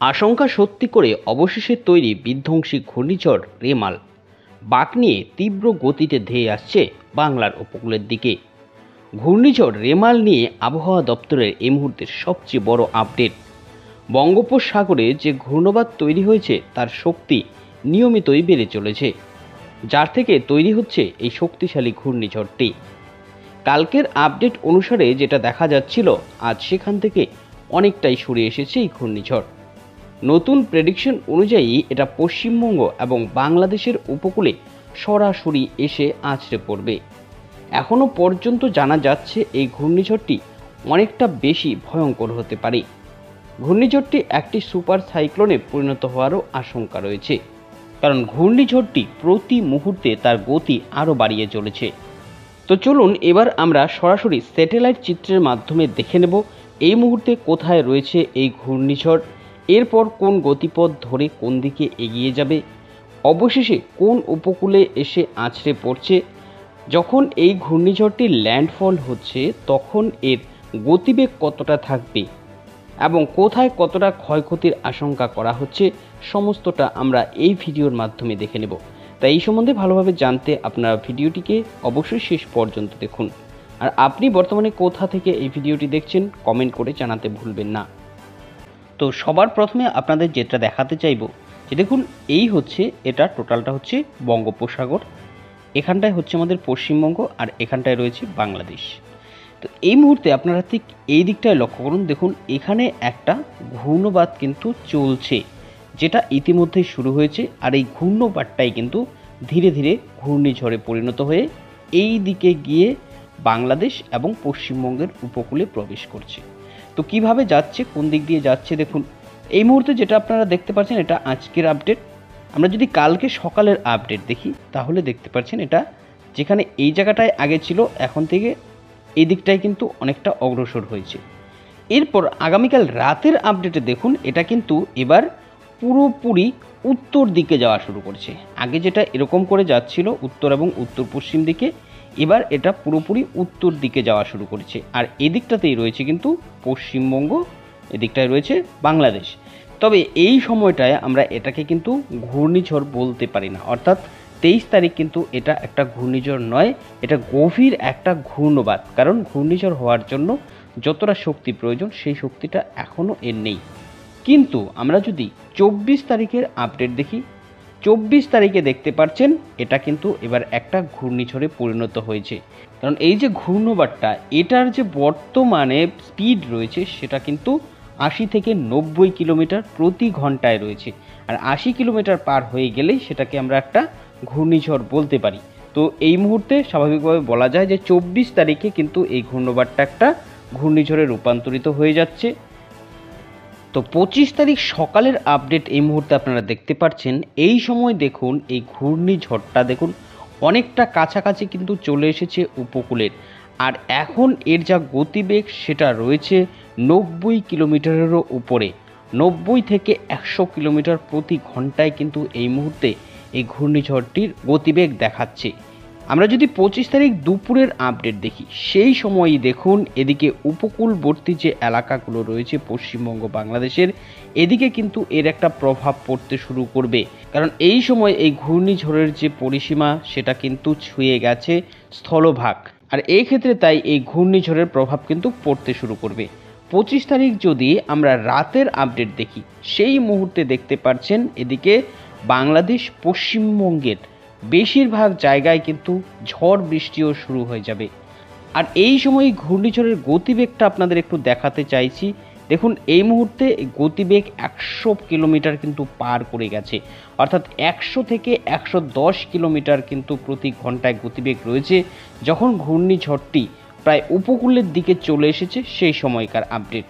আশঙ্কা সত্যি করে অবশেষে তৈরি বিধ্বংসী ঘূর্ণিঝড় রেমাল বাঁক নিয়ে তীব্র গতিতে ধেয়ে আসছে বাংলার উপকূলের দিকে। ঘূর্ণিঝড় রেমাল নিয়ে আবহাওয়া দপ্তরের এই মুহূর্তের সবচেয়ে বড় আপডেট। বঙ্গোপসাগরে যে ঘূর্ণবাত তৈরি হয়েছে তার শক্তি নিয়মিতই বেড়ে চলেছে, যার থেকে তৈরি হচ্ছে এই শক্তিশালী ঘূর্ণিঝড়টি। কালকের আপডেট অনুসারে যেটা দেখা যাচ্ছিল, আজ সেখান থেকে অনেকটাই সরে এসেছে এই ঘূর্ণিঝড়। নতুন প্রেডিকশন অনুযায়ী এটা পশ্চিমবঙ্গ এবং বাংলাদেশের উপকূলে সরাসরি এসে আছড়ে পড়বে। এখনও পর্যন্ত জানা যাচ্ছে এই ঘূর্ণিঝড়টি অনেকটা বেশি ভয়ঙ্কর হতে পারে। ঘূর্ণিঝড়টি একটি সুপার সাইক্লোনে পরিণত হওয়ারও আশঙ্কা রয়েছে, কারণ ঘূর্ণিঝড়টি প্রতি মুহূর্তে তার গতি আরও বাড়িয়ে চলেছে। তো চলুন এবার আমরা সরাসরি স্যাটেলাইট চিত্রের মাধ্যমে দেখে নেব এই মুহূর্তে কোথায় রয়েছে এই ঘূর্ণিঝড়, এরপর কোন গতিপথ ধরে কোন দিকে এগিয়ে যাবে, অবশেষে কোন উপকূলে এসে আছড়ে পড়ছে, যখন এই ঘূর্ণিঝড়টি ল্যান্ডফল হচ্ছে তখন এর গতিবেগ কতটা থাকবে এবং কোথায় কতটা ক্ষয়ক্ষতির আশঙ্কা করা হচ্ছে, সমস্তটা আমরা এই ভিডিওর মাধ্যমে দেখে নেব। তাই এই সম্বন্ধে ভালোভাবে জানতে আপনারা ভিডিওটিকে অবশ্যই শেষ পর্যন্ত দেখুন। আর আপনি বর্তমানে কোথা থেকে এই ভিডিওটি দেখছেন কমেন্ট করে জানাতে ভুলবেন না। তো সবার প্রথমে আপনাদের যেটা দেখাতে চাইব যে দেখুন, এই হচ্ছে এটা টোটালটা হচ্ছে বঙ্গোপসাগর, এখানটায় হচ্ছে আমাদের পশ্চিমবঙ্গ আর এখানটায় রয়েছে বাংলাদেশ। তো এই মুহূর্তে আপনারা ঠিক এই দিকটায় লক্ষ্য করুন, দেখুন এখানে একটা ঘূর্ণবাত কিন্তু চলছে, যেটা ইতিমধ্যেই শুরু হয়েছে। আর এই ঘূর্ণবাতটাই কিন্তু ধীরে ধীরে ঘূর্ণিঝড়ে পরিণত হয়ে এই দিকে গিয়ে বাংলাদেশ এবং পশ্চিমবঙ্গের উপকূলে প্রবেশ করছে। তো কিভাবে যাচ্ছে, কোন দিক দিয়ে যাচ্ছে দেখুন। এই মুহূর্তে যেটা আপনারা দেখতে পাচ্ছেন এটা আজকের আপডেট। আমরা যদি কালকে সকালের আপডেট দেখি তাহলে দেখতে পাচ্ছেন এটা যেখানে এই জায়গাটায় আগে ছিল, এখন থেকে এই দিকটায় কিন্তু অনেকটা অগ্রসর হয়েছে। এরপর আগামীকাল রাতের আপডেটে দেখুন এটা কিন্তু এবার পুরোপুরি উত্তর দিকে যাওয়া শুরু করছে। আগে যেটা এরকম করে যাচ্ছিল উত্তর এবং উত্তর পশ্চিম দিকে, এবার এটা পুরোপুরি উত্তর দিকে যাওয়া শুরু করেছে। আর এদিকটাতেই রয়েছে কিন্তু পশ্চিমবঙ্গ, এদিকটায় রয়েছে বাংলাদেশ। তবে এই সময়টায় আমরা এটাকে কিন্তু ঘূর্ণিঝড় বলতে পারি না, অর্থাৎ 23 তারিখ কিন্তু এটা একটা ঘূর্ণিঝড় নয়, এটা গভীর একটা ঘূর্ণবাত। কারণ ঘূর্ণিঝড় হওয়ার জন্য যতটা শক্তি প্রয়োজন সেই শক্তিটা এখনও এর নেই। কিন্তু আমরা যদি 24 তারিখের আপডেট দেখি, 24 তারিখে দেখতে পাচ্ছেন এটা কিন্তু এবার একটা ঘূর্ণিঝড়ে পরিণত হয়েছে। কারণ এই যে ঘূর্ণবাতটা, এটার যে বর্তমানে স্পিড রয়েছে সেটা কিন্তু 80 থেকে 90 কিলোমিটার প্রতি ঘন্টায় রয়েছে। আর 80 কিলোমিটার পার হয়ে গেলেই সেটাকে আমরা একটা ঘূর্ণিঝড় বলতে পারি। তো এই মুহূর্তে স্বাভাবিকভাবে বলা যায় যে 24 তারিখে কিন্তু এই ঘূর্ণবাতটা একটা ঘূর্ণিঝড়ে রূপান্তরিত হয়ে যাচ্ছে। তো 25 তারিখ সকালের আপডেট এই মুহূর্তে আপনারা দেখতে পাচ্ছেন। এই সময় দেখুন এই ঘূর্ণিঝড়টা দেখুন অনেকটা কাছাকাছি কিন্তু চলে এসেছে উপকূলের। আর এখন এর যা গতিবেগ সেটা রয়েছে 90 কিলোমিটারেরও উপরে। 90 থেকে 100 কিলোমিটার প্রতি ঘন্টায় কিন্তু এই মুহূর্তে এই ঘূর্ণিঝড়টির গতিবেগ দেখাচ্ছে। আমরা যদি 25 তারিখ দুপুরের আপডেট দেখি, সেই সময়ই দেখুন এদিকে উপকূলবর্তী যে এলাকাগুলো রয়েছে পশ্চিমবঙ্গ বাংলাদেশের, এদিকে কিন্তু এর একটা প্রভাব পড়তে শুরু করবে। কারণ এই সময় এই ঘূর্ণিঝড়ের যে পরিসীমা সেটা কিন্তু ছুঁয়ে গেছে স্থলভাগ। আর এই ক্ষেত্রে তাই এই ঘূর্ণিঝড়ের প্রভাব কিন্তু পড়তে শুরু করবে। 25 তারিখ যদি আমরা রাতের আপডেট দেখি, সেই মুহূর্তে দেখতে পাচ্ছেন এদিকে বাংলাদেশ পশ্চিমবঙ্গের বেশিরভাগ জায়গায় কিন্তু ঝড় বৃষ্টিও শুরু হয়ে যাবে। আর এই সময় ঘূর্ণিঝড়ের গতিবেগটা আপনাদের একটু দেখাতে চাইছি। দেখুন এই মুহূর্তে গতিবেগ 100 কিলোমিটার কিন্তু পার করে গেছে, অর্থাৎ 100 থেকে 110 কিলোমিটার কিন্তু প্রতি ঘন্টায় গতিবেগ রয়েছে যখন ঘূর্ণিঝড়টি প্রায় উপকূলের দিকে চলে এসেছে সেই সময়কার আপডেট।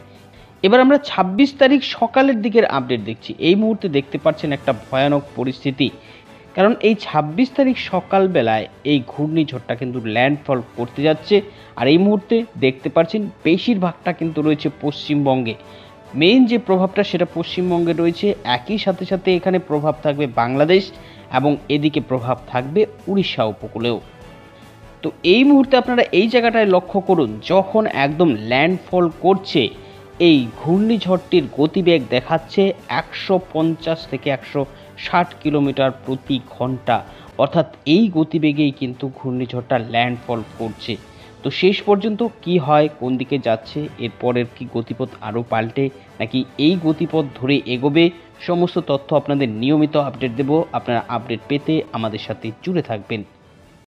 এবার আমরা 26 তারিখ সকালের দিকের আপডেট দেখছি। এই মুহূর্তে দেখতে পাচ্ছেন একটা ভয়ানক পরিস্থিতি, কারণ এই 26 তারিখ সকালবেলায় এই ঘূর্ণিঝড়টা কিন্তু ল্যান্ডফল করতে যাচ্ছে। আর এই মুহূর্তে দেখতে পাচ্ছেন বেশিরভাগটা কিন্তু রয়েছে পশ্চিমবঙ্গে। মেইন যে প্রভাবটা সেটা পশ্চিমবঙ্গে রয়েছে, একই সাথে সাথে এখানে প্রভাব থাকবে বাংলাদেশ এবং এদিকে প্রভাব থাকবে উড়িষ্যা উপকূলেও। তো এই মুহূর্তে আপনারা এই জায়গাটায় লক্ষ্য করুন, যখন একদম ল্যান্ডফল করছে এই ঘূর্ণিঝড়টির গতিবেগ দেখাচ্ছে 150 থেকে 160 কিলোমিটার প্রতি ঘন্টা, অর্থাৎ এই গতিবেগেই কিন্তু ঘূর্ণিঝড়টা ল্যান্ডফল করছে। তো শেষ পর্যন্ত কি হয়, কোন দিকে যাচ্ছে, এরপরের কি গতিপথ আরও পাল্টে নাকি এই গতিপথ ধরে এগোবে, সমস্ত তথ্য আপনাদের নিয়মিত আপডেট দেব। আপনারা আপডেট পেতে আমাদের সাথে জুড়ে থাকবেন।